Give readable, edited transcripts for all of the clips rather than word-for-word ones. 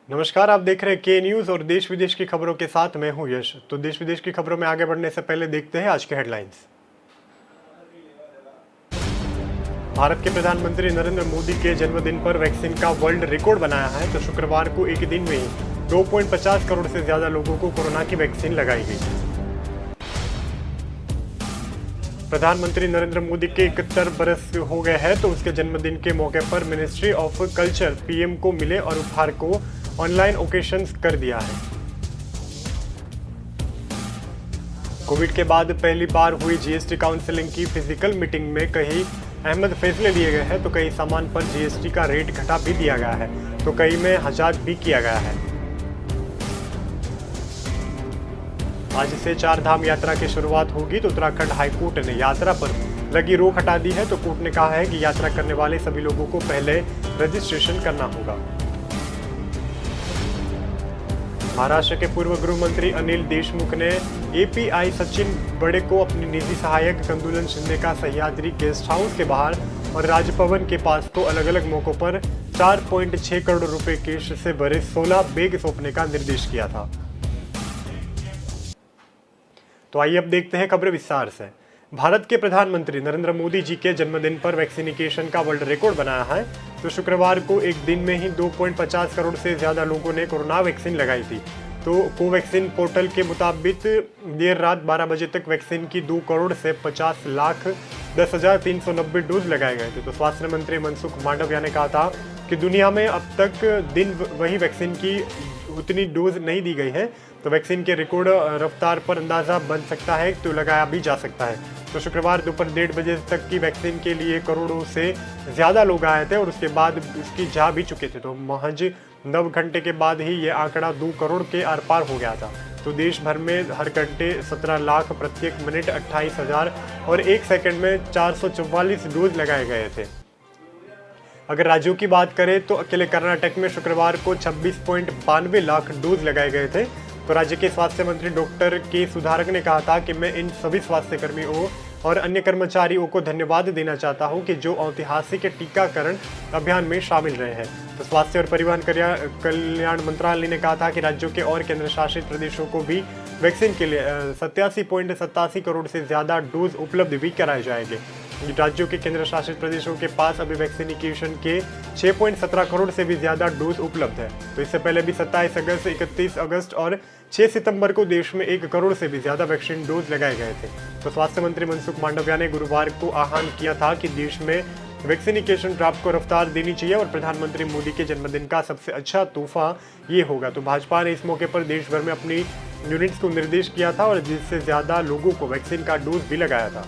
नमस्कार, आप देख रहे हैं के न्यूज और देश विदेश की खबरों के साथ मैं हूं यश। तो देश विदेश की खबरों में आगे बढ़ने से पहले देखते हैं आज के हेडलाइंस। भारत के प्रधानमंत्री नरेंद्र मोदी के जन्मदिन पर वैक्सीन का वर्ल्ड रिकॉर्ड बनाया है। तो शुक्रवार को एक दिन में ही 2.50 करोड़ से ज्यादा लोगों को कोरोना की वैक्सीन लगाई गई। प्रधानमंत्री नरेंद्र मोदी के 71 बरस हो गए हैं, तो उसके जन्मदिन के मौके पर मिनिस्ट्री ऑफ कल्चर पीएम को मिले और उपहार को ऑनलाइन ओकेशंस कर दिया है। कोविड के बाद पहली बार हुई जीएसटी काउंसिलिंग की फिजिकल मीटिंग में कई अहम फैसले लिए गए हैं। तो कई सामान पर जीएसटी का रेट घटा भी दिया गया है, तो कई में हजाज भी किया गया है। आज से चार धाम यात्रा की शुरुआत होगी। तो उत्तराखंड हाईकोर्ट ने यात्रा पर लगी रोक हटा दी है। तो कोर्ट ने कहा है कि यात्रा करने वाले सभी लोगों को पहले रजिस्ट्रेशन करना होगा। महाराष्ट्र के पूर्व गृह मंत्री अनिल देशमुख ने एपीआई सचिन बड़े को अपनी निजी सहायक कंदुलन शिंदे का सह्याद्री गेस्ट हाउस के बाहर और राजभवन के पास को अलग अलग मौकों पर 4.6 करोड़ रुपए कैश से भरे 16 बैग सौंपने का निर्देश किया था। तो आइए अब देखते हैं खबरें विस्तार से। भारत के प्रधानमंत्री नरेंद्र मोदी जी के जन्मदिन पर वैक्सीनेशन का वर्ल्ड रिकॉर्ड बनाया है। तो शुक्रवार को एक दिन में ही 2.50 करोड़ से ज्यादा लोगों ने कोरोना वैक्सीन लगाई थी। तो कोवैक्सीन पोर्टल के मुताबिक देर रात 12 बजे तक वैक्सीन की 2 करोड़ से 50,10,390 डोज लगाए गए थे। तो स्वास्थ्य मंत्री मनसुख मांडविया ने कहा था कि दुनिया में अब तक दिन वही वैक्सीन की उतनी डोज नहीं दी गई है। तो वैक्सीन के रिकॉर्ड रफ्तार पर अंदाजा बन सकता है, तो लगाया भी जा सकता है। तो शुक्रवार दोपहर 1:30 बजे तक की वैक्सीन के लिए करोड़ों से ज्यादा लोग आए थे और उसके बाद उसकी जा भी चुके थे। तो महज 9 घंटे के बाद ही ये आंकड़ा 2 करोड़ के आर पार हो गया था। तो देश भर में हर घंटे 17 लाख, प्रत्येक मिनट 28,000 और एक सेकंड में 444 डोज लगाए गए थे। अगर राज्यों की बात करें तो अकेले कर्नाटक में शुक्रवार को 26.92 लाख डोज लगाए गए थे। तो राज्य के स्वास्थ्य मंत्री डॉक्टर के सुधारक ने कहा था कि मैं इन सभी स्वास्थ्य कर्मियों और अन्य कर्मचारियों को धन्यवाद देना चाहता हूं कि जो ऐतिहासिक टीकाकरण अभियान में शामिल रहे हैं। तो स्वास्थ्य और परिवहन कल्याण मंत्रालय ने कहा था कि राज्यों के और केंद्र शासित प्रदेशों को भी वैक्सीन के लिए 87.87 करोड़ से ज्यादा डोज उपलब्ध भी कराए जाएंगे। राज्यों के केंद्र शासित प्रदेशों के पास अभी वैक्सीनेशन के 6.17 करोड़ से भी ज्यादा डोज उपलब्ध है। तो इससे पहले भी 27 अगस्त, 31 अगस्त और 6 सितंबर को देश में 1 करोड़ से भी ज्यादा वैक्सीन डोज लगाए गए थे। तो स्वास्थ्य मंत्री मनसुख मांडविया ने गुरुवार को आह्वान किया था कि देश में वैक्सीनेशन ड्राफ्ट को रफ्तार देनी चाहिए और प्रधानमंत्री मोदी के जन्मदिन का सबसे अच्छा तोहफा ये होगा। तो भाजपा ने इस मौके पर देश भर में अपनी यूनिट्स को निर्देश किया था और जिससे ज्यादा लोगों को वैक्सीन का डोज भी लगाया था।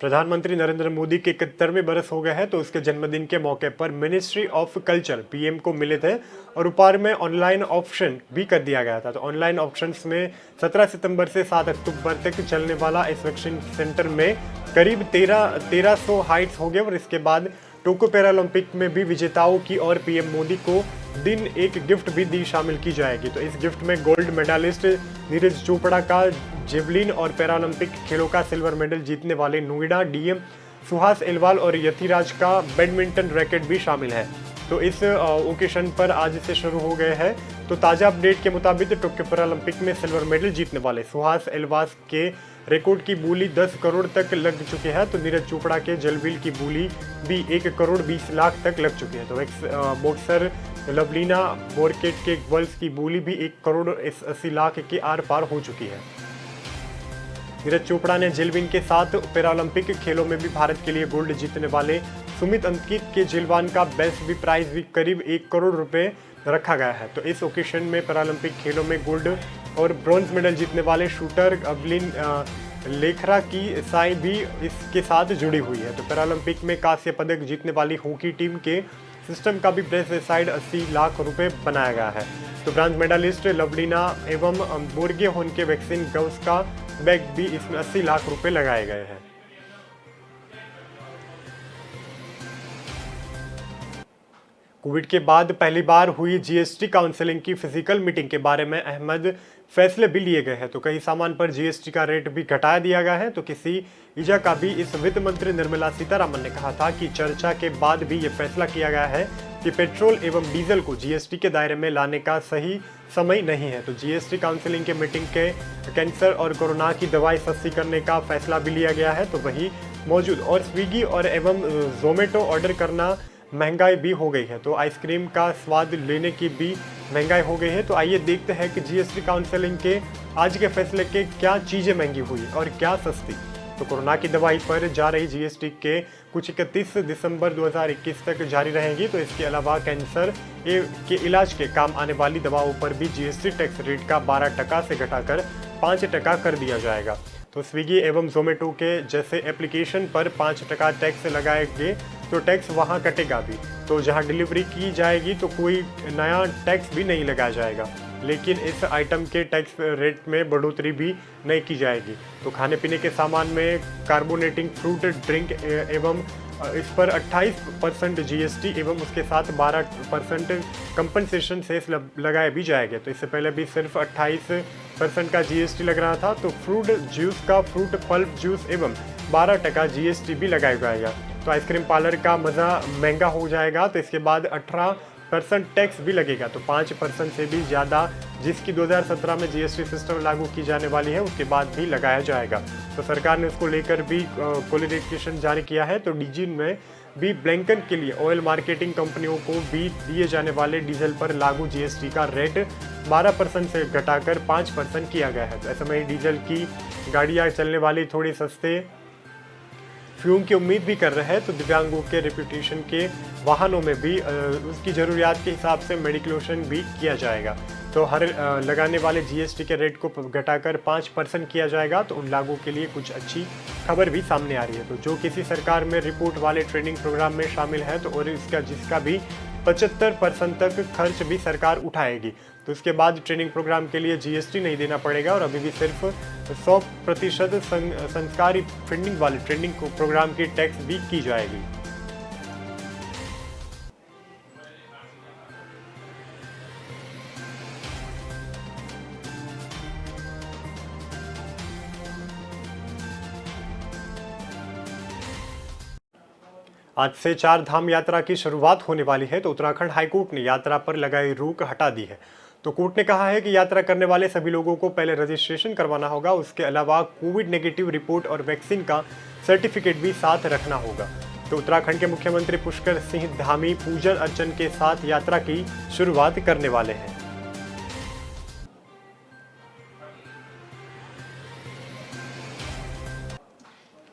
प्रधानमंत्री नरेंद्र मोदी के 71वें बरस हो गए हैं। तो उसके जन्मदिन के मौके पर मिनिस्ट्री ऑफ कल्चर पीएम को मिले थे और उपहार में ऑनलाइन ऑप्शन भी कर दिया गया था। तो ऑनलाइन ऑप्शंस में 17 सितंबर से 7 अक्टूबर तक चलने वाला इस वैक्सीन सेंटर में करीब 1300 हाइट्स होंगे और इसके बाद टोक्यो पैरालंपिक में भी विजेताओं की और पीएम मोदी को दिन एक गिफ्ट भी दी शामिल की जाएगी। तो इस गिफ्ट में गोल्ड मेडलिस्ट नीरज चोपड़ा का जेवलिन और पैरालंपिक खेलों का सिल्वर मेडल जीतने वाले नोएडा डीएम सुहास एलवाल और यतिराज का बैडमिंटन रैकेट भी शामिल है। तो इस ओकेशन पर आज से शुरू हो गए हैं। तो ताज़ा अपडेट के मुताबिक टोक्यो पैरालंपिक में सिल्वर मेडल जीतने वाले सुहास एलवाल के रिकॉर्ड की बोली 10 करोड़ तक लग चुकी है। तो नीरज चोपड़ा के जलविल की बोली भी 1 करोड़ 20 लाख तक लग चुकी है। तो बॉक्सर लवलीना बोरकेट के गर्ल्स की बोली भी 1 करोड़ 80 लाख के आर पार हो चुकी है। नीरज चोपड़ा ने जेलविन के साथ पैरालंपिक खेलों में भी भारत के लिए गोल्ड जीतने वाले सुमित अंकित के जेलवान का बेस्ट भी प्राइज भी करीब 1 करोड़ रुपए रखा गया है। तो इस ओकेशन में पैरालंपिक खेलों में गोल्ड और ब्रॉन्ज मेडल जीतने वाले शूटर अवलिन लेखरा की साई भी इसके साथ जुड़ी हुई है। तो पैरालंपिक में कांस्य पदक जीतने वाली हॉकी टीम के सिस्टम का भी प्रेस साइड 80 लाख रुपए बनाया गया है। तो ब्रॉन्ज मेडलिस्ट लवलीना एवं बोर्गे होन के वैक्सीन गव्स का बैग भी इसमें 80 लाख रुपए लगाए गए हैं। कोविड के बाद पहली बार हुई जीएसटी काउंसिलिंग की फिजिकल मीटिंग के बारे में अहमद फैसले भी लिए गए हैं। तो कई सामान पर जीएसटी का रेट भी घटाया दिया गया है। तो किसी इजा का भी इस वित्त मंत्री निर्मला सीतारामन ने कहा था कि चर्चा के बाद भी ये फैसला किया गया है कि पेट्रोल एवं डीजल को जीएसटी के दायरे में लाने का सही समय नहीं है। तो जीएसटी काउंसिलिंग के मीटिंग के कैंसर और कोरोना की दवाई सस्ती करने का फैसला भी लिया गया है। तो वही मौजूद और स्विगी और एवं जोमेटो ऑर्डर करना महंगाई भी हो गई है। तो आइसक्रीम का स्वाद लेने की भी महंगाई हो गई है। तो आइए देखते हैं कि जीएसटी काउंसिलिंग के आज के फैसले के क्या चीज़ें महंगी हुई और क्या सस्ती। तो कोरोना की दवाई पर जा रही जीएसटी के कुछ 31 दिसंबर 2021 तक जारी रहेगी। तो इसके अलावा कैंसर के इलाज के काम आने वाली दवाओं पर भी जीएसटी टैक्स रेट का 12% से घटाकर 5% कर दिया जाएगा। तो स्विगी एवं जोमेटो के जैसे एप्लीकेशन पर 5% टैक्स लगाएंगे तो टैक्स वहां कटेगा भी। तो जहां डिलीवरी की जाएगी तो कोई नया टैक्स भी नहीं लगाया जाएगा, लेकिन इस आइटम के टैक्स रेट में बढ़ोतरी भी नहीं की जाएगी। तो खाने पीने के सामान में कार्बोनेटिंग फ्रूट ड्रिंक एवं इस पर 28% जीएसटी एवं उसके साथ 12% कंपनसेशन सेस लगाए भी जाएंगे। तो इससे पहले भी सिर्फ 28% का जीएसटी लग रहा था। तो फ्रूट जूस का फ्रूट पल्प जूस एवं 12% जीएसटी भी लगाया जाएगा। तो आइसक्रीम पार्लर का मज़ा महंगा हो जाएगा। तो इसके बाद 18% टैक्स भी लगेगा। तो 5% से भी ज़्यादा जिसकी 2017 में जीएसटी सिस्टम लागू की जाने वाली है उसके बाद भी लगाया जाएगा। तो सरकार ने उसको लेकर भी क्लैरिफिकेशन जारी किया है। तो डीजल में भी ब्लैंकन के लिए ऑयल मार्केटिंग कंपनियों को भी दिए जाने वाले डीजल पर लागू जीएसटी का रेट 12% से घटाकर 5% किया गया है। तो ऐसे में डीजल की गाड़ियाँ चलने वाली थोड़ी सस्ते फ्यूम की उम्मीद भी कर रहे हैं। तो दिव्यांगों के रेपुटेशन के वाहनों में भी उसकी ज़रूरियात के हिसाब से मेडिक्लेशन भी किया जाएगा। तो हर लगाने वाले जीएसटी के रेट को घटाकर 5% किया जाएगा। तो उन लोगों के लिए कुछ अच्छी खबर भी सामने आ रही है। तो जो किसी सरकार में रिपोर्ट वाले ट्रेनिंग प्रोग्राम में शामिल है तो और इसका जिसका भी 75% तक खर्च भी सरकार उठाएगी। तो उसके बाद ट्रेनिंग प्रोग्राम के लिए जीएसटी नहीं देना पड़ेगा और अभी भी सिर्फ 100% संस्कारी फंडिंग वाले ट्रेनिंग प्रोग्राम की टैक्स भी की जाएगी। आज से 4 धाम यात्रा की शुरुआत होने वाली है। तो उत्तराखंड हाईकोर्ट ने यात्रा पर लगाई रोक हटा दी है। तो कोर्ट ने कहा है कि यात्रा करने वाले सभी लोगों को पहले रजिस्ट्रेशन करवाना होगा। उसके अलावा कोविड नेगेटिव रिपोर्ट और वैक्सीन का सर्टिफिकेट भी साथ रखना होगा। तो उत्तराखंड के मुख्यमंत्री पुष्कर सिंह धामी पूजन अर्चन के साथ यात्रा की शुरुआत करने वाले हैं।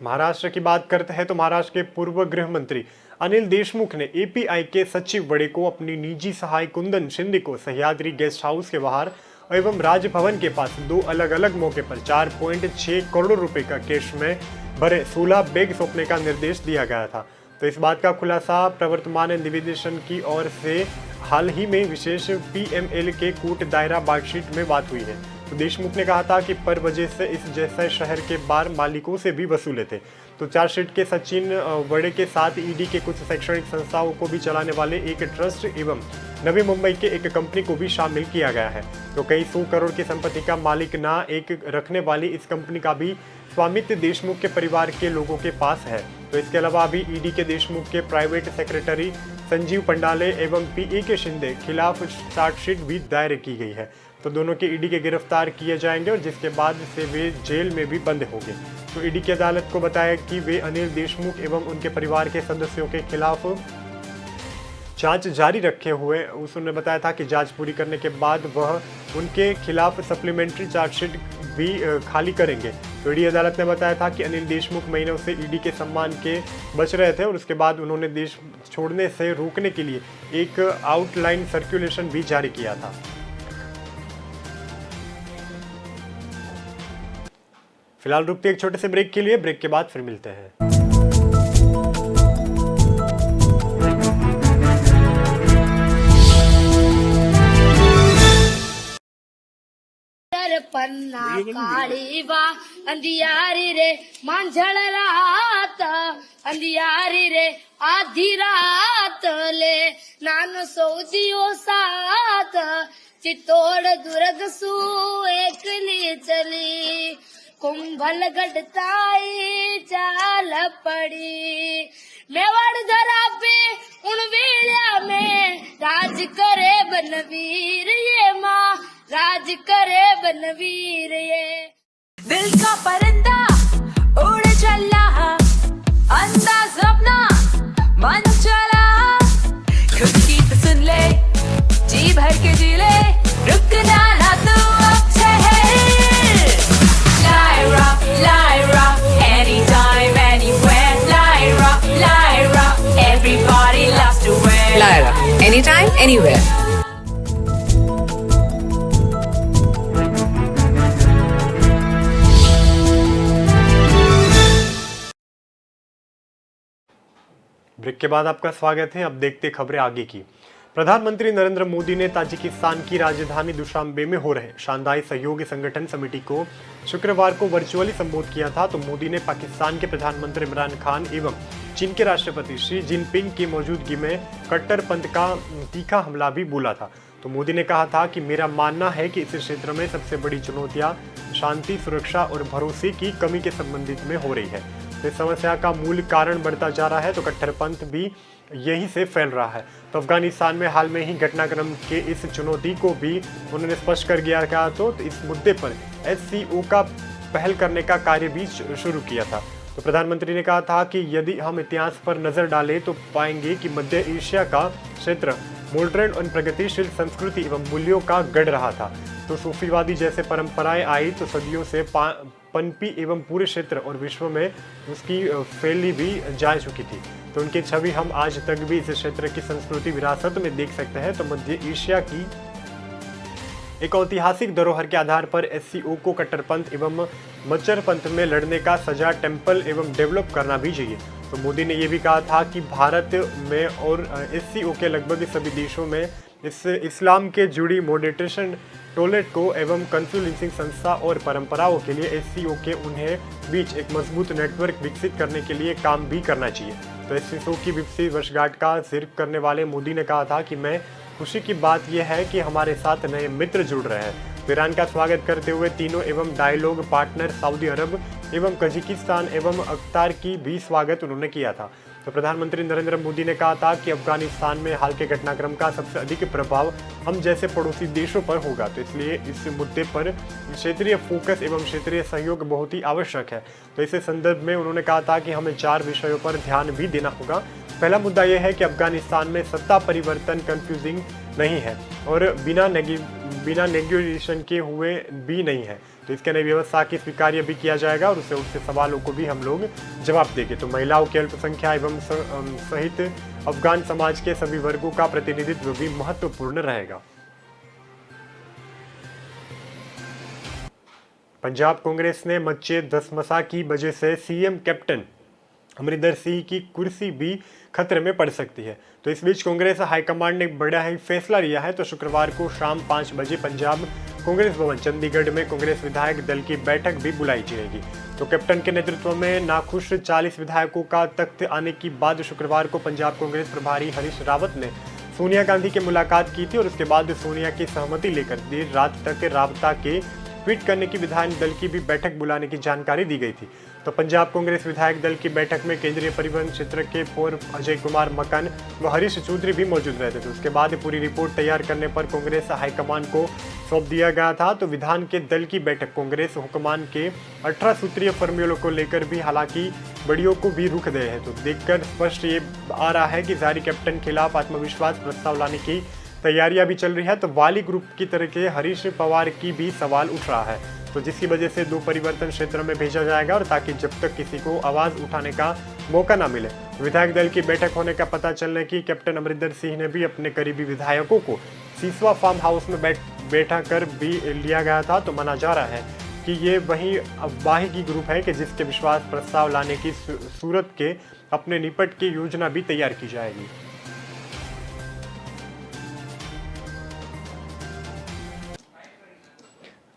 महाराष्ट्र की बात करते हैं तो महाराष्ट्र के पूर्व गृह मंत्री अनिल देशमुख ने एपीआई के सचिव बड़े को अपनी निजी सहायक कुंदन शिंदे को सह्याद्री गेस्ट हाउस के बाहर एवं राजभवन के पास 2 अलग अलग मौके पर 4.6 करोड़ रुपए का कैश में भरे 16 बैग सौंपने का निर्देश दिया गया था। तो इस बात का खुलासा प्रवर्तमान निवेदन की ओर से हाल ही में विशेष पीएमएल के कोर्ट दायरा बातचीत में बात हुई है। तो देशमुख ने कहा था कि पर वजह से इस जैसे शहर के बार मालिकों से भी वसूले थे। तो चार्जशीट के सचिन बड़े के साथ ईडी के कुछ शैक्षणिक संस्थाओं को भी चलाने वाले एक ट्रस्ट एवं नवी मुंबई के एक कंपनी को भी शामिल किया गया है। तो कई 100 करोड़ की संपत्ति का मालिक ना एक रखने वाली इस कंपनी का भी स्वामित्व देशमुख के परिवार के लोगों के पास है। तो इसके अलावा अभी ईडी के देशमुख के प्राइवेट सेक्रेटरी संजीव पंडाले एवं पीए के शिंदे खिलाफ चार्जशीट भी दायर की गई है। तो दोनों के ईडी के गिरफ्तार किए जाएंगे और जिसके बाद से वे जेल में भी बंद होंगे। तो ईडी की अदालत को बताया कि वे अनिल देशमुख एवं उनके परिवार के सदस्यों के खिलाफ जांच जारी रखे हुए उसने बताया था कि जांच पूरी करने के बाद वह उनके खिलाफ सप्लीमेंट्री चार्जशीट भी खाली करेंगे। तो ईडी अदालत ने बताया था कि अनिल देशमुख महीनों से ईडी के सम्मान के बच रहे थे और उसके बाद उन्होंने देश छोड़ने से रोकने के लिए एक आउटलाइन सर्कुलेशन भी जारी किया था। फिलहाल रुकते एक छोटे से ब्रेक के लिए, ब्रेक के बाद फिर मिलते हैं। पन्ना काळी बा अंधियारी रे मांझल रात अंधियारी रे आधी रात ले नानो सऊदियो साथ चित्तौड़ दुर्ग सू एकली चली कुंभल गढ़ताई चाल पड़ी मेवाड़ धरा पे उन वीरा में राज करे बनवीर ये माँ राज करे बनवीर ये दिल का परिंदा उड़ चला अंदाज अपना मन चला खुद की तो सुन ले जी भर के जी ले रुकना ना तू अब ठहर Lyra anytime anywhere Lyra everybody loves to wear Lyra, anytime, anywhere. Break के बाद आपका स्वागत है। अब देखते खबरें आगे की। प्रधानमंत्री नरेंद्र मोदी ने ताजिकिस्तान की राजधानी दुशांबे में हो रहे शांघाई सहयोग संगठन समिति को शुक्रवार को वर्चुअली संबोधित किया था। तो मोदी ने पाकिस्तान के प्रधानमंत्री इमरान खान एवं चीन के राष्ट्रपति शी जिनपिंग की मौजूदगी में कट्टरपंथ का तीखा हमला भी बोला था। तो मोदी ने कहा था कि मेरा मानना है कि इस क्षेत्र में सबसे बड़ी चुनौतियां शांति, सुरक्षा और भरोसे की कमी के संबंधित में हो रही है। तो इस समस्या का मूल कारण बढ़ता जा रहा है, तो कट्टरपंथ भी यही से फैल रहा है। तो अफगानिस्तान में हाल में ही घटनाक्रम के इस चुनौती को भी उन्होंने स्पष्ट कर दिया था। तो इस मुद्दे पर SCO का पहल करने का कार्य भी शुरू किया था। तो प्रधानमंत्री ने कहा था कि यदि हम इतिहास पर नजर डालें तो पाएंगे कि मध्य एशिया का क्षेत्र मॉडर्न और प्रगतिशील संस्कृति एवं मूल्यों का गढ़ रहा था। तो सूफीवादी जैसे परंपराएं आई तो सदियों से पनपी एवं पूरे क्षेत्र और विश्व में उसकी फैली भी जा चुकी थी। तो उनकी छवि हम आज तक भी इस क्षेत्र की संस्कृति विरासत में देख सकते हैं। तो मध्य एशिया की एक ऐतिहासिक धरोहर के आधार पर SCO को कट्टरपंथ एवं मच्छरपंथ में लड़ने का सजा टेम्पल एवं डेवलप करना भी चाहिए। तो मोदी ने यह भी कहा था कि भारत में और SCO के लगभग सभी देशों में इस इस्लाम के जुड़ी मेडिटेशन टॉयलेट को एवं कॉन्फ्लुएंसिंग संस्था और परंपराओं के लिए SCO के उन्हें बीच एक मजबूत नेटवर्क विकसित करने के लिए काम भी करना चाहिए। तो SCO की 20वीं वर्षगांठ का जिक्र करने वाले मोदी ने कहा था कि मैं खुशी की बात यह है कि हमारे साथ नए मित्र जुड़ रहे हैं। ईरान का स्वागत करते हुए तीनों एवं डायलॉग पार्टनर सऊदी अरब एवं कजाकिस्तान एवं कतार की भी स्वागत उन्होंने किया था। तो प्रधानमंत्री नरेंद्र मोदी ने कहा था कि अफगानिस्तान में हाल के घटनाक्रम का सबसे अधिक प्रभाव हम जैसे पड़ोसी देशों पर होगा। तो इसलिए इस मुद्दे पर क्षेत्रीय फोकस एवं क्षेत्रीय सहयोग बहुत ही आवश्यक है। तो इस संदर्भ में उन्होंने कहा था कि हमें 4 विषयों पर ध्यान भी देना होगा। पहला मुद्दा यह है कि अफगानिस्तान में सत्ता परिवर्तन कंफ्यूजिंग नहीं है और बिना नेगोशिएशन के हुए भी नहीं है। तो इसके नई व्यवस्था की स्वीकार्य भी किया जाएगा और उससे उठते सवालों को भी हम लोग जवाब देंगे। तो महिलाओं की अल्पसंख्या एवं सहित अफगान समाज के सभी वर्गों का प्रतिनिधित्व भी महत्वपूर्ण रहेगा। पंजाब कांग्रेस ने मचे धसमसा की वजह से CM कैप्टन अमरिंदर सिंह की कुर्सी भी खतरे में पड़ सकती है। तो इस बीच कांग्रेस हाईकमांड ने बड़ा ही फैसला लिया है। तो शुक्रवार को शाम 5 बजे पंजाब कांग्रेस भवन चंडीगढ़ में कांग्रेस विधायक दल की बैठक भी बुलाई जाएगी। तो कैप्टन के नेतृत्व में नाखुश 40 विधायकों का तख्त आने के बाद शुक्रवार को पंजाब कांग्रेस प्रभारी हरीश रावत ने सोनिया गांधी की मुलाकात की थी और उसके बाद सोनिया की सहमति लेकर देर रात तक राबता के ट्वीट करने की विधायक दल की भी बैठक बुलाने की जानकारी दी गई थी। तो पंजाब कांग्रेस विधायक दल की बैठक में केंद्रीय परिवहन क्षेत्र के पूर्व अजय कुमार मकन व हरीश चौधरी भी मौजूद रहते थे। उसके बाद पूरी रिपोर्ट तैयार करने पर कांग्रेस हाईकमान को सौंप दिया गया था। तो विधान के दल की बैठक कांग्रेस हुक्मान के 18 सूत्रीय फॉर्मूलों को लेकर भी हालांकि बड़ियों को भी रुख दे है। तो देखकर स्पष्ट ये आ रहा है कि जारी कैप्टन खिलाफ आत्मविश्वास प्रस्ताव लाने की तैयारियां भी चल रही है। तो वाली ग्रुप की तरह के हरीश पवार की भी सवाल उठ रहा है। तो जिसकी वजह से 2 परिवर्तन क्षेत्र में भेजा जाएगा और ताकि जब तक किसी को आवाज उठाने का मौका ना मिले। विधायक दल की बैठक होने का पता चलने की कैप्टन अमरिंदर सिंह ने भी अपने करीबी विधायकों को सिसवा फार्म हाउस में बैठा कर भी लिया गया था। तो माना जा रहा है कि ये वही अफवाही की ग्रुप है कि जिसके विश्वास प्रस्ताव लाने की सूरत के अपने निपट की योजना भी तैयार की जाएगी।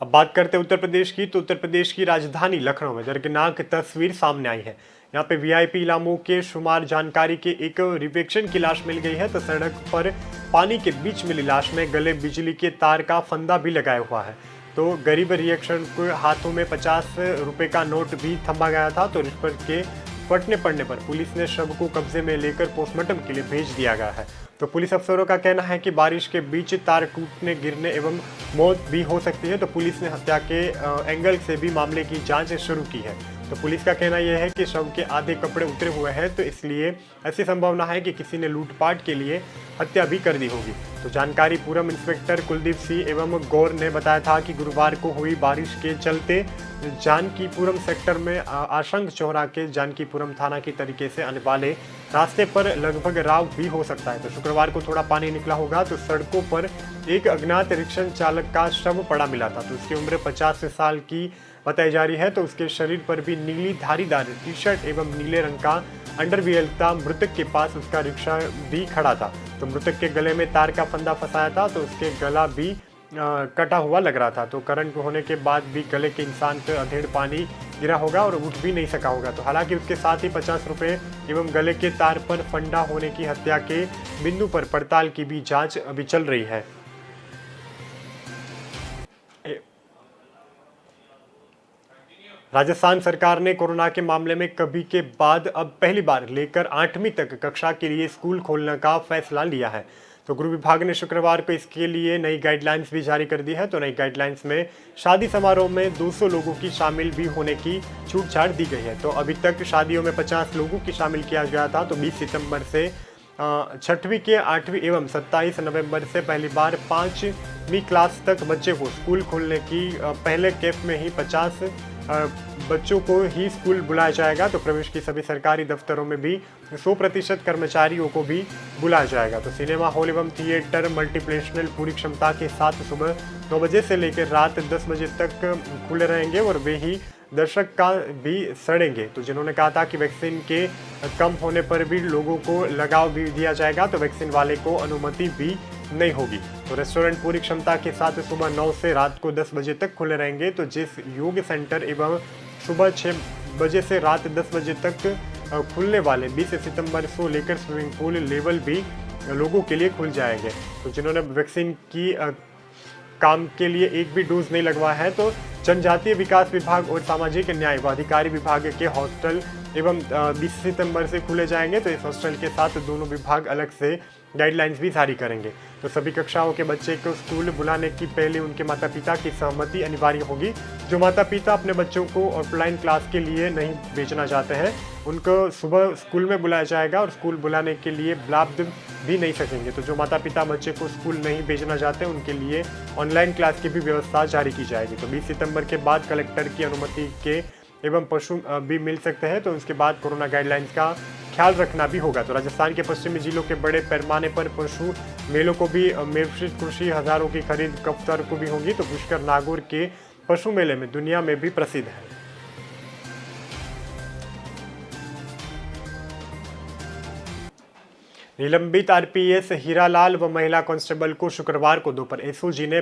अब बात करते हैं उत्तर प्रदेश की, तो उत्तर प्रदेश की राजधानी लखनऊ में दर्दनाक तस्वीर सामने आई है। यहाँ पे वीआईपी इलाकों के शुमार जानकारी के एक रिवेक्शन की लाश मिल गई है। तो सड़क पर पानी के बीच मिली लाश में गले बिजली के तार का फंदा भी लगाया हुआ है। तो गरीब रिएक्शन के हाथों में 50 रुपए का नोट भी थमा गया था। तो रिश्वत के फटने पड़ने पर पुलिस ने शव को कब्जे में लेकर पोस्टमार्टम के लिए भेज दिया गया है। तो पुलिस अफसरों का कहना है कि बारिश के बीच तार टूटने गिरने एवं मौत भी हो सकती है। तो पुलिस ने हत्या के एंगल से भी मामले की जांच शुरू की है। तो पुलिस का कहना यह है कि शव के आधे कपड़े उतरे हुए हैं, तो इसलिए ऐसी संभावना है कि किसी ने लूटपाट के लिए हत्या भी कर दी होगी। तो जानकारी पूरब इंस्पेक्टर कुलदीप सिंह एवं गौर ने बताया था कि गुरुवार को हुई बारिश के चलते जानकीपुरम सेक्टर में आशंक चौरा के जानकीपुरम थाना की तरीके से आने वाले रास्ते पर लगभग राव भी हो सकता है। तो शुक्रवार को थोड़ा पानी निकला होगा। तो सड़कों पर एक अज्ञात रिक्शा चालक का शव पड़ा मिला था। तो उसकी उम्र 50 साल की बताई जा रही है। तो उसके शरीर पर भी नीली धारीदार टी शर्ट एवं नीले रंग का अंडरवियर था। मृतक के पास उसका रिक्शा भी खड़ा था। तो मृतक के गले में तार का फंदा फंसाया था। तो उसके गला भी कटा हुआ लग रहा था। तो करंट होने के बाद भी गले के इंसान पर अधेड़ पानी गिरा होगा और उठ भी नहीं सका होगा। तो हालांकि उसके साथ ही 50 रुपए एवं गले के तार पर फंदा होने की हत्या के बिंदु पर पड़ताल की भी जांच अभी चल रही है। राजस्थान सरकार ने कोरोना के मामले में कभी के बाद अब पहली बार लेकर 8वीं तक कक्षा के लिए स्कूल खोलने का फैसला लिया है। तो गृह विभाग ने शुक्रवार को इसके लिए नई गाइडलाइंस भी जारी कर दी है। तो नई गाइडलाइंस में शादी समारोह में 200 लोगों की शामिल भी होने की छूट छाट दी गई है। तो अभी तक शादियों में 50 लोगों की शामिल किया गया था। तो 20 सितंबर से 6वीं के 8वीं एवं 27 नवंबर से पहली बार 5वीं क्लास तक बच्चे को स्कूल खोलने की पहले कैफ में ही 50 बच्चों को ही स्कूल बुलाया जाएगा। तो प्रदेश की सभी सरकारी दफ्तरों में भी 100% कर्मचारियों को भी बुलाया जाएगा। तो सिनेमा हॉल एवं थिएटर मल्टीप्लेक्स पूरी क्षमता के साथ सुबह 9 बजे से लेकर रात 10 बजे तक खुले रहेंगे और वे ही दर्शक का भी सड़ेंगे। तो जिन्होंने कहा था कि वैक्सीन के कम होने पर भी लोगों को लगाव भी दिया जाएगा, तो वैक्सीन वाले को अनुमति भी नहीं होगी। तो रेस्टोरेंट पूरी क्षमता के साथ सुबह 9 से रात को 10 बजे तक खुले रहेंगे। तो जिस योग सेंटर एवं सुबह 6 बजे से रात 10 बजे तक खुलने वाले 20 सितंबर से लेकर स्विमिंग पूल लेवल भी लोगों के लिए खुल जाएंगे। तो जिन्होंने वैक्सीन की काम के लिए एक भी डोज नहीं लगवाया है, तो जनजातीय विकास विभाग और सामाजिक न्याय व अधिकारी विभाग के हॉस्टल एवं 20 सितंबर से खुले जाएंगे। तो इस हॉस्टल के साथ दोनों विभाग अलग से गाइडलाइंस भी जारी करेंगे। तो सभी कक्षाओं के बच्चे को स्कूल बुलाने की पहले उनके माता पिता की सहमति अनिवार्य होगी। जो माता पिता अपने बच्चों को ऑफलाइन क्लास के लिए नहीं भेजना चाहते हैं, उनको सुबह स्कूल में बुलाया जाएगा और स्कूल बुलाने के लिए बुलाब्द भी नहीं सकेंगे। तो जो माता पिता बच्चे को स्कूल नहीं भेजना चाहते, उनके लिए ऑनलाइन क्लास की भी व्यवस्था जारी की जाएगी। तो 20 सितंबर के बाद कलेक्टर की अनुमति के एवं पशु भी मिल सकते हैं। तो उसके बाद कोरोना गाइडलाइंस का ख्याल रखना भी होगा। तो राजस्थान के पश्चिमी जिलों के बड़े पैमाने पर पशु मेलों को भी मिश्रित कृषि हजारों की खरीद कफ्तर को भी होगी। तो पुष्कर नागौर के पशु मेले में दुनिया में भी प्रसिद्ध है। निलंबित आरपीएस हीरालाल व महिला कांस्टेबल को शुक्रवार को दोपहर एसओजी ने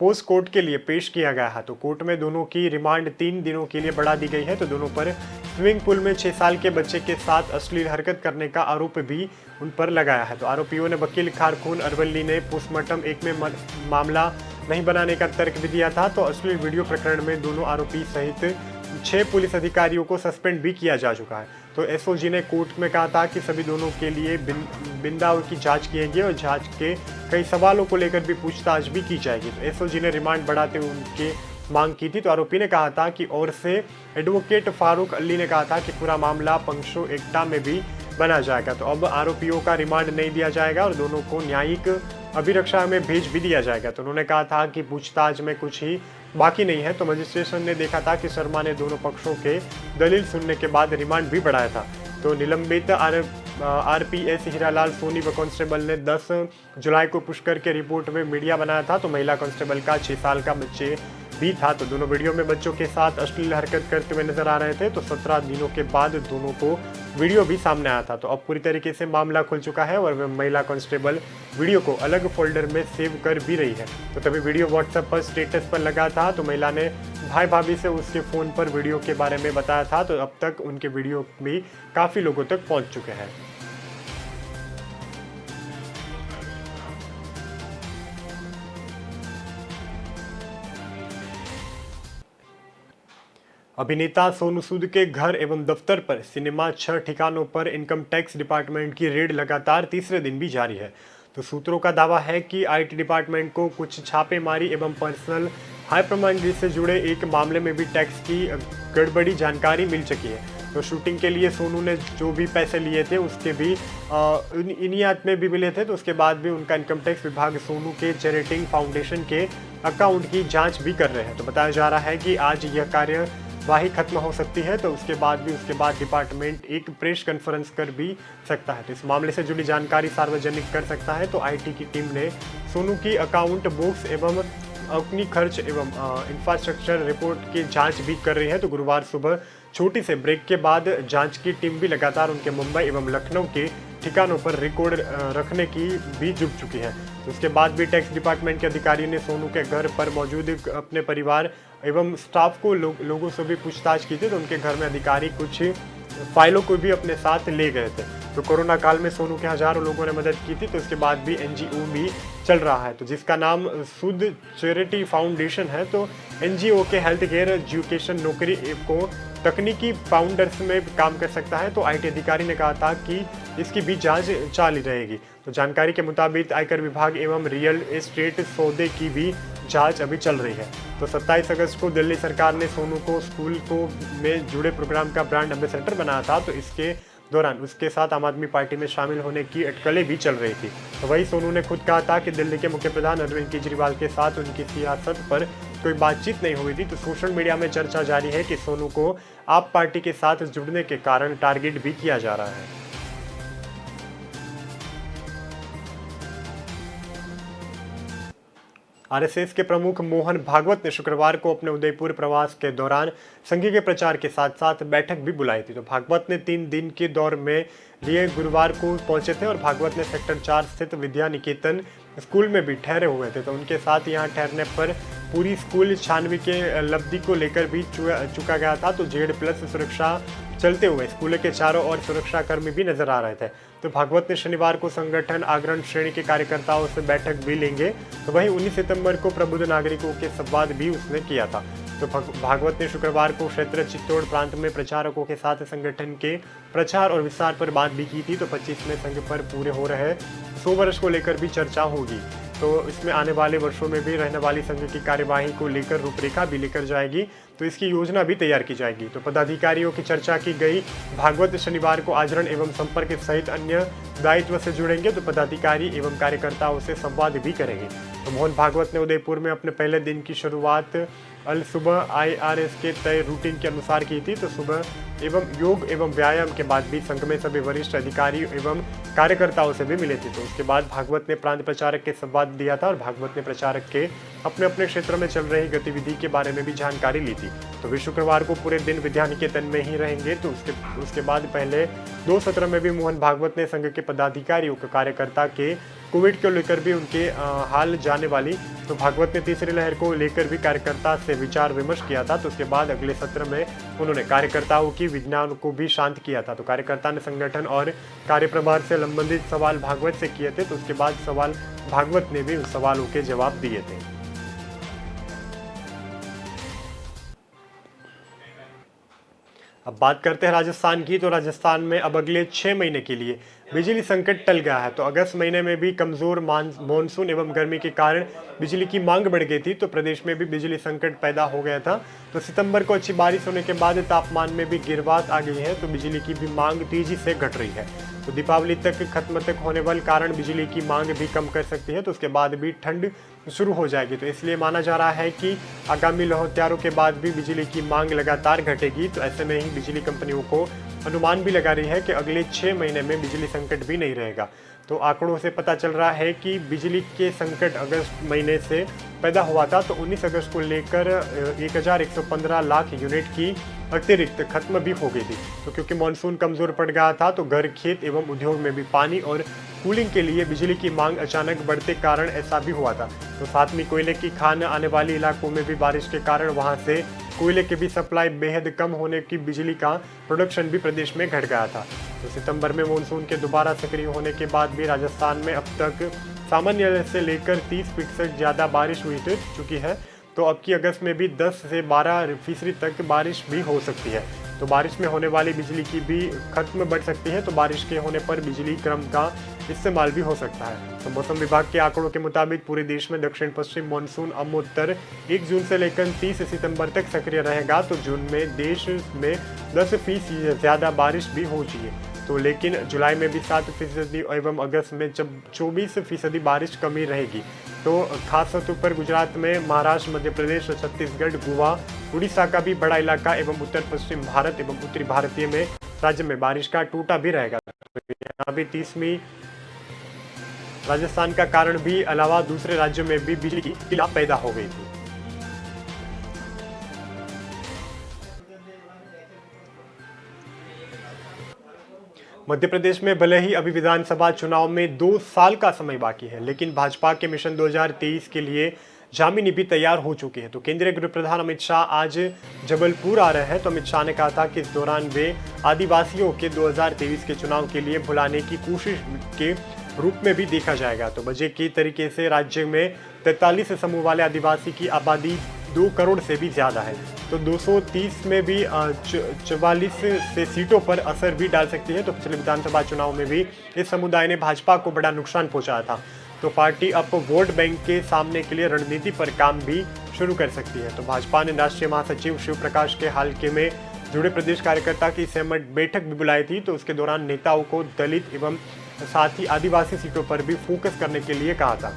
पोस्ट कोर्ट के लिए पेश किया गया है। तो कोर्ट में दोनों की रिमांड 3 दिनों के लिए बढ़ा दी गई है। तो दोनों पर स्विमिंग पूल में 6 साल के बच्चे के साथ अश्लील हरकत करने का आरोप भी उन पर लगाया है। तो आरोपियों ने वकील खारखून अरवली ने पोस्टमार्टम 1 में मामला नहीं बनाने का तर्क भी दिया था। तो अश्लील वीडियो प्रकरण में दोनों आरोपी सहित 6 पुलिस अधिकारियों को सस्पेंड भी किया जा चुका है। तो एसओजी ने कोर्ट में कहा था कि सभी दोनों के लिए बिंदाव की जांच की और जांच के कई सवालों को लेकर भी पूछताछ भी की जाएगी। तो एसओजी ने रिमांड बढ़ाते हुए उनके मांग की थी। तो आरोपी ने कहा था कि और से एडवोकेट फारूक अली ने कहा था कि पूरा मामला पंक्शो एक्टा में भी बना जाएगा। तो अब आरोपियों का रिमांड नहीं दिया जाएगा और दोनों को न्यायिक अभिरक्षा में भेज भी दिया जाएगा। तो उन्होंने कहा था कि पूछताछ में कुछ ही बाकी नहीं है। तो मजिस्ट्रेशन ने देखा था कि शर्मा ने दोनों पक्षों के दलील सुनने के बाद रिमांड भी बढ़ाया था। तो निलंबित आरपीएस हीरालाल सोनी व कांस्टेबल ने 10 जुलाई को पुष्कर के रिपोर्ट में मीडिया बनाया था। तो महिला कांस्टेबल का 6 साल का बच्चे भी था। तो दोनों वीडियो में बच्चों के साथ अश्लील हरकत करते हुए नजर आ रहे थे। तो 17 दिनों के बाद दोनों को वीडियो भी सामने आया था। तो अब पूरी तरीके से मामला खुल चुका है और वह महिला कांस्टेबल वीडियो को अलग फोल्डर में सेव कर भी रही है। तो तभी वीडियो व्हाट्सएप पर स्टेटस पर लगा था। तो महिला ने भाई भाभी से उसके फ़ोन पर वीडियो के बारे में बताया था। तो अब तक उनके वीडियो भी काफ़ी लोगों तक पहुंच चुके हैं। अभिनेता सोनू सूद के घर एवं दफ्तर पर सिनेमा 6 ठिकानों पर इनकम टैक्स डिपार्टमेंट की रेड लगातार तीसरे दिन भी जारी है। तो सूत्रों का दावा है कि आईटी डिपार्टमेंट को कुछ छापेमारी एवं पर्सनल हाइपरमाइंड से जुड़े एक मामले में भी टैक्स की गड़बड़ी जानकारी मिल चुकी है। तो शूटिंग के लिए सोनू ने जो भी पैसे लिए थे उसके भी इनियात में भी मिले थे। तो उसके बाद भी उनका इनकम टैक्स विभाग सोनू के चैरिटिंग फाउंडेशन के अकाउंट की जांच भी कर रहे हैं। तो बताया जा रहा है कि आज यह कार्यवाही खत्म हो सकती है। तो उसके बाद डिपार्टमेंट एक प्रेस कॉन्फ्रेंस कर भी सकता है। तो इस मामले से जुड़ी जानकारी सार्वजनिक कर सकता है। तो आईटी की टीम ने सोनू की अकाउंट बुक्स एवं अपनी खर्च एवं इंफ्रास्ट्रक्चर रिपोर्ट की जांच भी कर रही है। तो गुरुवार सुबह छोटी से ब्रेक के बाद जांच की टीम भी लगातार उनके मुंबई एवं लखनऊ के ठिकानों पर रिकॉर्ड रखने की भी जुट चुकी है। तो उसके बाद भी टैक्स डिपार्टमेंट के अधिकारी ने सोनू के घर पर मौजूद अपने परिवार एवं स्टाफ को लोगों से भी पूछताछ की थी। तो उनके घर में अधिकारी कुछ फाइलों को भी अपने साथ ले गए थे। तो कोरोना काल में सोनू के हजारों लोगों ने मदद की थी। तो उसके बाद भी एनजीओ भी चल रहा है, तो जिसका नाम सूद चैरिटी फाउंडेशन है। तो एनजीओ के हेल्थ केयर एजुकेशन नौकरी को तकनीकी फाउंडर्स में काम कर सकता है। तो आईटी अधिकारी ने कहा था कि इसकी भी जांच जारी रहेगी। तो जानकारी के मुताबिक आयकर विभाग एवं रियल एस्टेट सौदे की भी जांच अभी चल रही है। तो 27 अगस्त को दिल्ली सरकार ने सोनू को स्कूल को में जुड़े प्रोग्राम का ब्रांड एम्बेसडर बनाया था। तो इसके दौरान उसके साथ आम आदमी पार्टी में शामिल होने की अटकलें भी चल रही थी। तो वही सोनू ने खुद कहा था कि दिल्ली के मुख्य प्रधान अरविंद केजरीवाल के साथ उनकी सियासत पर कोई बातचीत नहीं हुई थी। तो सोशल मीडिया में चर्चा जारी है कि सोनू को आप पार्टी के साथ जुड़ने के कारण टारगेट भी किया जा रहा है। आरएसएस के प्रमुख मोहन भागवत ने शुक्रवार को अपने उदयपुर प्रवास के दौरान संघ के प्रचार के साथ साथ बैठक भी बुलाई थी। तो भागवत ने 3 दिन के दौर में लिए गुरुवार को पहुंचे थे और भागवत ने सेक्टर 4 स्थित विद्या निकेतन स्कूल में भी ठहरे हुए थे। तो उनके साथ यहां ठहरने पर पूरी स्कूल छानवी के लब्धि को लेकर भी चुका गया था। तो Z+ सुरक्षा चलते हुए स्कूल के चारों ओर सुरक्षाकर्मी भी नजर आ रहे थे। तो भागवत ने शनिवार को संगठन अग्रणी श्रेणी के कार्यकर्ताओं से बैठक भी लेंगे। तो वहीं 19 सितंबर को प्रबुद्ध नागरिकों के संवाद भी उसने किया था। तो भागवत ने शुक्रवार को क्षेत्र चित्तौड़ प्रांत में प्रचारकों के साथ संगठन के प्रचार और विस्तार पर बात भी की थी। तो 25वें संघ पर पूरे हो रहे 100 वर्ष को लेकर भी चर्चा होगी। तो इसमें आने वाले वर्षों में भी रहने वाली संघ की कार्यवाही को लेकर रूपरेखा भी लेकर जाएगी। तो इसकी योजना भी तैयार की जाएगी। तो पदाधिकारियों की चर्चा की गई। भागवत शनिवार को आचरण एवं संपर्क सहित अन्य दायित्व से जुड़ेंगे। तो पदाधिकारी एवं कार्यकर्ताओं से संवाद भी करेंगे। तो मोहन भागवत ने उदयपुर में अपने पहले दिन की शुरुआत सुबह IRS के तय रूटीन के अनुसार की थी। तो सुबह एवं योग एवं व्यायाम के बाद भी संघ में सभी वरिष्ठ अधिकारी एवं कार्यकर्ताओं से भी मिले थे। तो उसके बाद भागवत ने प्रांत प्रचारक के संवाद दिया था और भागवत ने प्रचारक के अपने अपने क्षेत्र में चल रही गतिविधि के बारे में भी जानकारी ली थी। तो वे शुक्रवार को पूरे दिन विद्या निकेतन में ही रहेंगे। तो उसके बाद पहले 2 सत्र में भी मोहन भागवत ने संघ के पदाधिकारियों के कार्यकर्ता के कोविड को लेकर भी उनके हाल जाने वाली। तो भागवत ने तीसरी लहर को लेकर भी कार्यकर्ता से विचार विमर्श किया था। तो उसके बाद अगले सत्र में उन्होंने कार्यकर्ताओं की विज्ञान को भी शांत किया था। तो कार्यकर्ता ने संगठन और कार्यप्रभार से संबंधित सवाल भागवत से किए थे। तो उसके बाद भागवत ने भी उन सवालों के जवाब दिए थे। अब बात करते हैं राजस्थान की। तो राजस्थान में अब अगले 6 महीने के लिए बिजली संकट टल गया है। तो अगस्त महीने में भी कमजोर मानसून एवं गर्मी के कारण बिजली की मांग बढ़ गई थी। तो प्रदेश में भी बिजली संकट पैदा हो गया था। तो सितंबर को अच्छी बारिश होने के बाद तापमान में भी गिरावट आ गई है। तो बिजली की भी मांग तेजी से घट रही है। तो दीपावली तक होने वाले कारण बिजली की मांग भी कम कर सकती है। तो उसके बाद भी ठंड शुरू हो जाएगी। तो इसलिए माना जा रहा है कि आगामी लौह त्योहारों के बाद भी बिजली की मांग लगातार घटेगी। तो ऐसे में ही बिजली कंपनियों को अनुमान भी लगा रही है कि अगले 6 महीने में बिजली संकट भी नहीं रहेगा। तो आंकड़ों से पता चल रहा है कि बिजली के संकट अगस्त महीने से पैदा हुआ था, तो 19 अगस्त को लेकर 1115 लाख यूनिट की अतिरिक्त खत्म भी हो गई थी। तो क्योंकि मानसून कमजोर पड़ गया था, तो घर, खेत एवं उद्योग में भी पानी और कूलिंग के लिए बिजली की मांग अचानक बढ़ते कारण ऐसा भी हुआ था। तो साथ में कोयले की खान आने वाले इलाकों में भी बारिश के कारण वहां से कोयले की भी सप्लाई बेहद कम होने की बिजली का प्रोडक्शन भी प्रदेश में घट गया था। तो सितंबर में मानसून के दोबारा सक्रिय होने के बाद भी राजस्थान में अब तक सामान्य से लेकर 30% ज़्यादा बारिश हुई चुकी है। तो अब की अगस्त में भी 10 से 12% तक बारिश भी हो सकती है। तो बारिश में होने वाली बिजली की भी खत्म बढ़ सकती है। तो बारिश के होने पर बिजली क्रम का इस्तेमाल भी हो सकता है। तो मौसम विभाग के आंकड़ों के मुताबिक पूरे देश में दक्षिण पश्चिम मानसून अमोत्तर 1 जून से लेकर 30 सितंबर तक सक्रिय रहेगा। तो जून में देश में 10% ज़्यादा बारिश भी हो चाहिए। तो लेकिन जुलाई में भी 7% एवं अगस्त में 24% बारिश कमी रहेगी। तो खास तौर पर गुजरात में, महाराष्ट्र, मध्य प्रदेश, छत्तीसगढ़, गोवा, उड़ीसा का भी बड़ा इलाका एवं उत्तर पश्चिम भारत एवं उत्तरी भारतीय में राज्य में बारिश का टूटा भी रहेगा। तो यहाँ भी 30वीं राजस्थान का कारण भी अलावा दूसरे राज्यों में भी बिजली की किल्लत पैदा हो गई थी। मध्य प्रदेश में भले ही अभी विधानसभा चुनाव में 2 साल का समय बाकी है, लेकिन भाजपा के मिशन 2023 के लिए जामिनी भी तैयार हो चुकी है। तो केंद्रीय गृह प्रधान अमित शाह आज जबलपुर आ रहे हैं। तो अमित शाह ने कहा था कि इस दौरान वे आदिवासियों के 2023 के चुनाव के लिए भुलाने की कोशिश के रूप में भी देखा जाएगा। तो बजट की तरीके से राज्य में 43 समूह वाले आदिवासी की आबादी 2 करोड़ से भी ज़्यादा है। तो 230 में भी 44 से सीटों पर असर भी डाल सकती है। तो पिछले विधानसभा चुनाव में भी इस समुदाय ने भाजपा को बड़ा नुकसान पहुंचाया था। तो पार्टी अब वोट बैंक के सामने के लिए रणनीति पर काम भी शुरू कर सकती है। तो भाजपा ने राष्ट्रीय महासचिव शिव प्रकाश के हाल में जुड़े प्रदेश कार्यकर्ता की सहमत बैठक भी बुलाई थी। तो उसके दौरान नेताओं को दलित एवं साथ ही आदिवासी सीटों पर भी फोकस करने के लिए कहा था।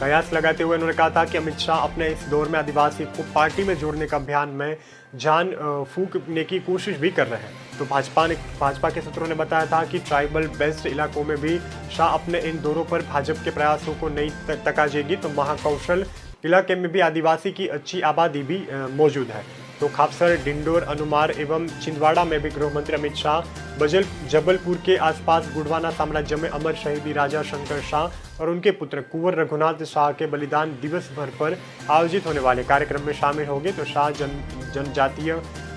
कयास लगाते हुए उन्होंने कहा था कि अमित शाह अपने इस दौर में आदिवासी को पार्टी में जोड़ने का अभियान में जान फूंकने की कोशिश भी कर रहे हैं। तो भाजपा के सूत्रों ने बताया था कि ट्राइबल बेस्ड इलाकों में भी शाह अपने इन दौरों पर भाजपा के प्रयासों को नई तकाजेगी। तो महाकौशल इलाके में भी आदिवासी की अच्छी आबादी भी मौजूद है। तो खापसर, डिंडोर, अनुमार एवं छिंदवाड़ा में भी गृह मंत्री अमित शाह जबलपुर के आसपास गुड़वाना साम्राज्य में अमर शहीदी राजा शंकर शाह और उनके पुत्र कुंवर रघुनाथ शाह के बलिदान दिवस भर पर आयोजित होने वाले कार्यक्रम में शामिल होंगे। तो शाह जनजातीय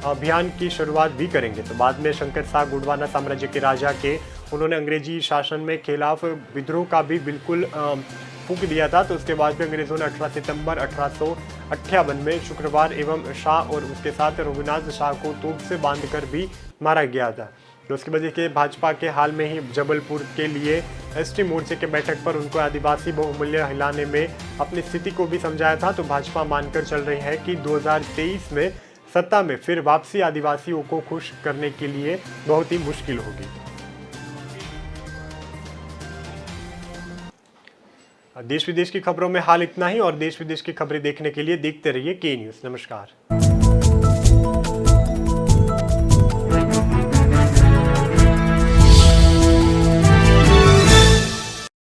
अभियान की शुरुआत भी करेंगे। तो बाद में शंकर शाह गुड़वाना साम्राज्य के राजा के उन्होंने अंग्रेजी शासन में खिलाफ विद्रोह का भी बिल्कुल फूंक दिया था। तो उसके बाद भी अंग्रेजों ने 18 सितंबर 1858 में शुक्रवार एवं शाह और उसके साथ रघुनाथ शाह को तोप से बांधकर भी मारा गया था। तो उसकी वजह से भाजपा के हाल में ही जबलपुर के लिए एसटी मोर्चे के बैठक पर उनको आदिवासी बहुमूल्य हिलाने में अपनी स्थिति को भी समझाया था। तो भाजपा मानकर चल रही है कि 2023 में सत्ता में फिर वापसी आदिवासियों को खुश करने के लिए बहुत ही मुश्किल होगी। देश विदेश की खबरों में हाल इतना ही, और देश विदेश की खबरें देखने के लिए देखते रहिए के न्यूज़। नमस्कार।